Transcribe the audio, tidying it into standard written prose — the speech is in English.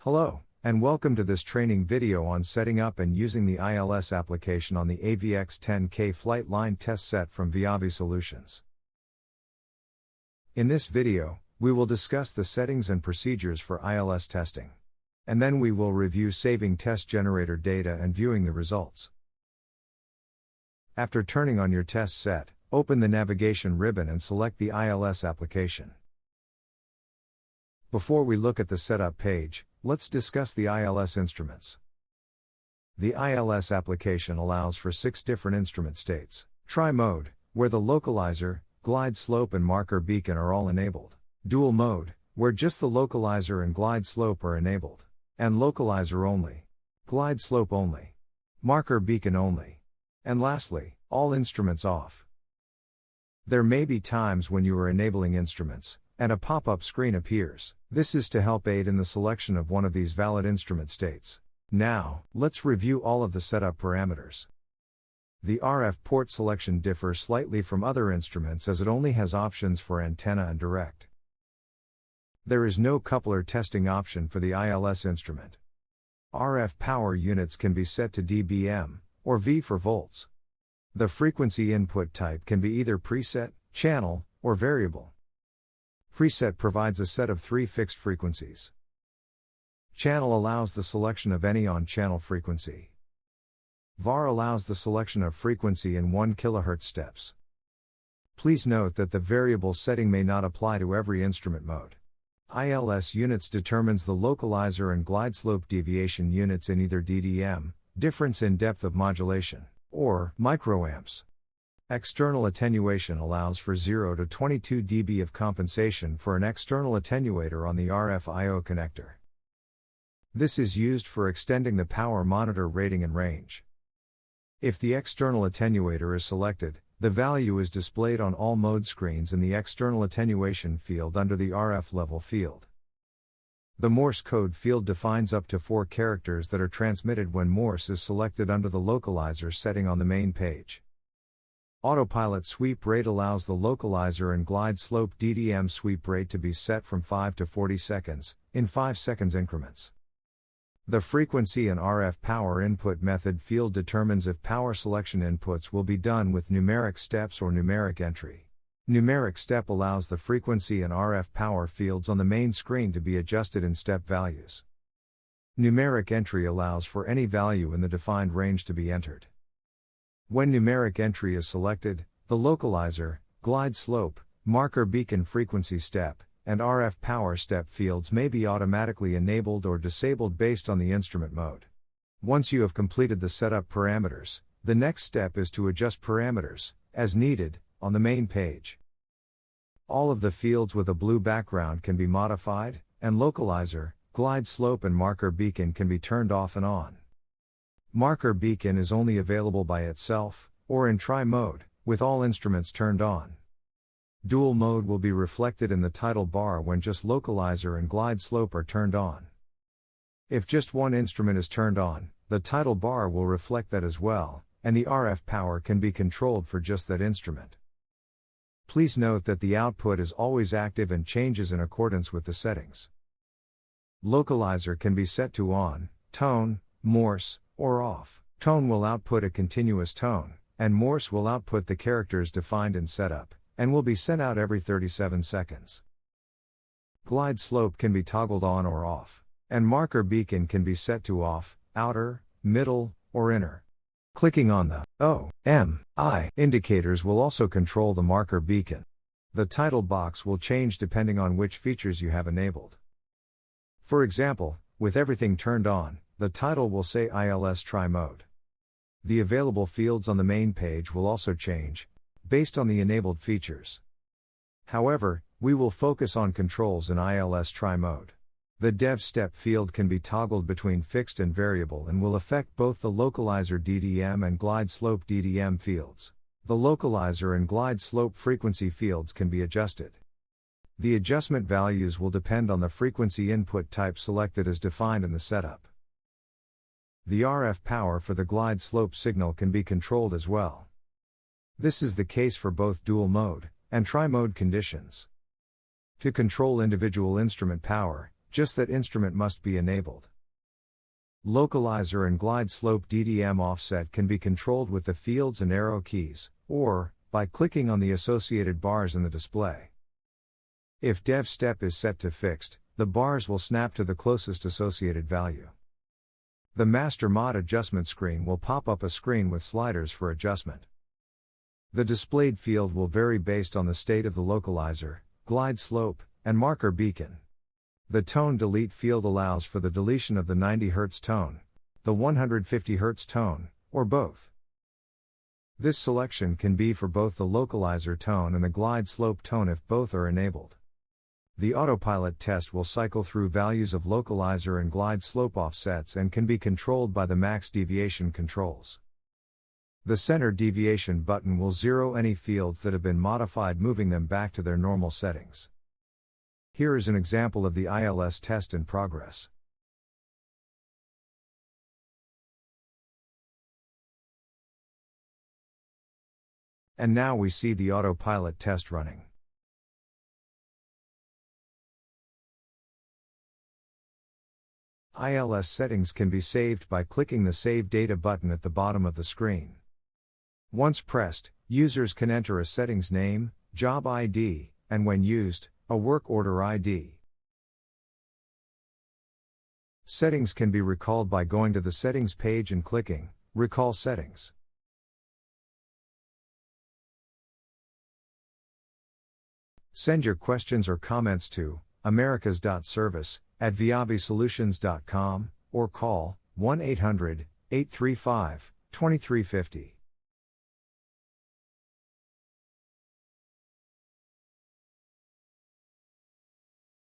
Hello, and welcome to this training video on setting up and using the ILS application on the AVX10K flight line test set from Viavi Solutions. In this video, we will discuss the settings and procedures for ILS testing. And then we will review saving test generator data and viewing the results. After turning on your test set, open the navigation ribbon and select the ILS application. Before we look at the setup page, let's discuss the ILS instruments. The ILS application allows for 6 different instrument states. Tri-mode, where the localizer, glide slope and marker beacon are all enabled. Dual mode, where just the localizer and glide slope are enabled. And localizer only. Glide slope only. Marker beacon only. And lastly, all instruments off. There may be times when you are enabling instruments, and a pop-up screen appears. This is to help aid in the selection of one of these valid instrument states. Now, let's review all of the setup parameters. The RF port selection differs slightly from other instruments as it only has options for antenna and direct. There is no coupler testing option for the ILS instrument. RF power units can be set to dBm, or V for volts. The frequency input type can be either preset, channel, or variable. Preset provides a set of 3 fixed frequencies. Channel allows the selection of any on-channel frequency. VAR allows the selection of frequency in 1 kHz steps. Please note that the variable setting may not apply to every instrument mode. ILS units determines the localizer and glide slope deviation units in either DDM, difference in depth of modulation, or microamps. External attenuation allows for 0 to 22 dB of compensation for an external attenuator on the RF I/O connector. This is used for extending the power monitor rating and range. If the external attenuator is selected, the value is displayed on all mode screens in the external attenuation field under the RF level field. The Morse code field defines up to 4 characters that are transmitted when Morse is selected under the localizer setting on the main page. Autopilot sweep rate allows the localizer and glide slope DDM sweep rate to be set from 5 to 40 seconds, in 5 seconds increments. The frequency and RF power input method field determines if power selection inputs will be done with numeric steps or numeric entry. Numeric step allows the frequency and RF power fields on the main screen to be adjusted in step values. Numeric entry allows for any value in the defined range to be entered. When numeric entry is selected, the localizer, glide slope, marker beacon frequency step, and RF power step fields may be automatically enabled or disabled based on the instrument mode. Once you have completed the setup parameters, the next step is to adjust parameters, as needed, on the main page. All of the fields with a blue background can be modified, and localizer, glide slope and marker beacon can be turned off and on. Marker beacon is only available by itself, or in tri-mode, with all instruments turned on. Dual mode will be reflected in the title bar when just localizer and glide slope are turned on. If just one instrument is turned on, the title bar will reflect that as well, and the RF power can be controlled for just that instrument. Please note that the output is always active and changes in accordance with the settings. Localizer can be set to on, tone, Morse, or off. Tone will output a continuous tone, and Morse will output the characters defined in setup, and will be sent out every 37 seconds. Glide slope can be toggled on or off, and marker beacon can be set to off, outer, middle, or inner. Clicking on the O, M, I indicators will also control the marker beacon. The title box will change depending on which features you have enabled. For example, with everything turned on, the title will say ILS tri-mode. The available fields on the main page will also change, based on the enabled features. However, we will focus on controls in ILS tri-mode. The dev step field can be toggled between fixed and variable and will affect both the localizer DDM and glide slope DDM fields. The localizer and glide slope frequency fields can be adjusted. The adjustment values will depend on the frequency input type selected as defined in the setup. The RF power for the glide slope signal can be controlled as well. This is the case for both dual mode and tri-mode conditions. To control individual instrument power, just that instrument must be enabled. Localizer and glide slope DDM offset can be controlled with the fields and arrow keys, or by clicking on the associated bars in the display. If dev step is set to fixed, the bars will snap to the closest associated value. The master mod adjustment screen will pop up a screen with sliders for adjustment. The displayed field will vary based on the state of the localizer, glide slope, and marker beacon. The tone delete field allows for the deletion of the 90 Hz tone, the 150 Hz tone, or both. This selection can be for both the localizer tone and the glide slope tone if both are enabled. The autopilot test will cycle through values of localizer and glide slope offsets and can be controlled by the max deviation controls. The center deviation button will zero any fields that have been modified, moving them back to their normal settings. Here is an example of the ILS test in progress. And now we see the autopilot test running. ILS settings can be saved by clicking the Save Data button at the bottom of the screen. Once pressed, users can enter a settings name, job ID, and when used, a work order ID. Settings can be recalled by going to the Settings page and clicking Recall Settings. Send your questions or comments to americas.service@viavisolutions.com or call 1-800-835-2350.